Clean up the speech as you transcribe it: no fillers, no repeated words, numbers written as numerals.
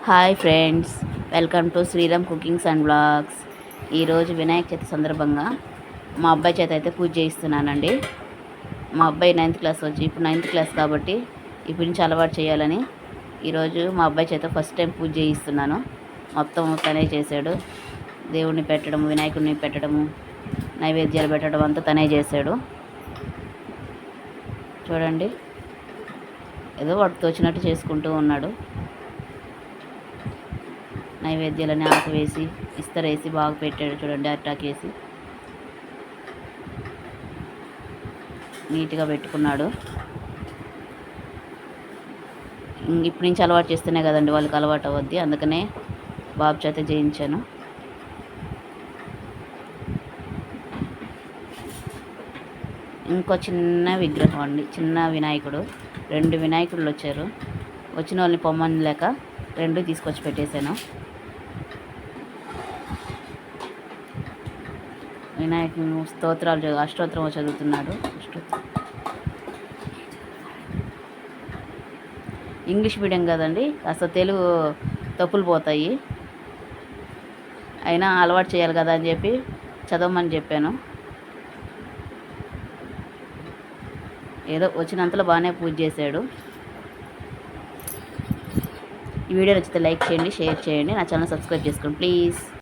Hi friends, welcome to Sriram cookings and blogs. ఈరోజు వినాయక చవితి సందర్భంగా మా అబ్బాయి చేత అయితే పూజ చేయిస్తున్నానండి. మా అబ్బాయి 9th క్లాస్ ఇప్పుడు 9th క్లాస్ కాబట్టి ఇప్పటి నుంచి అలవాటు చేయాలని ఈరోజు మా అబ్బాయి చేత ఫస్ట్ టైం పూజ చేయిస్తున్నాను. మొత్తం తనే చేశాడు. దేవుడిని పెట్టడము, వినాయకుడిని పెట్టడము, నైవేద్యాలు పెట్టడం అంతా తనే చేశాడు. చూడండి, ఏదో వాడు తోచినట్టు చేసుకుంటూ ఉన్నాడు. నైవేద్యాలని ఆకు వేసి ఇస్తరేసి బాగా పెట్టాడు. చూడండి, అట్టాకేసి నీట్గా పెట్టుకున్నాడు. ఇప్పటి నుంచి అలవాటు చేస్తేనే కదండి వాళ్ళకి అలవాటు అవ్వద్ది. అందుకనే బాబు చేత చేయించాను. ఇంకో చిన్న విగ్రహం అండి, చిన్న వినాయకుడు. 2 వినాయకుళ్ళు వచ్చారు. వచ్చిన వాళ్ళని పొమ్మని లేక 2 తీసుకొచ్చి పెట్టేశాను. వినాయకుడు స్తోత్రాలు అష్టోత్తరం చదువుతున్నాడు. ఇంగ్లీష్ మీడియం కదండి, కాస్త తెలుగు తప్పులు పోతాయి. అయినా అలవాటు చేయాలి కదా అని చెప్పి చదవమని చెప్పాను. ఏదో వచ్చినంతలో బాగానే పూజ చేశాడు. ఈ వీడియో నచ్చితే లైక్ చేయండి, షేర్ చేయండి, నా ఛానల్ సబ్స్క్రైబ్ చేసుకోండి ప్లీజ్.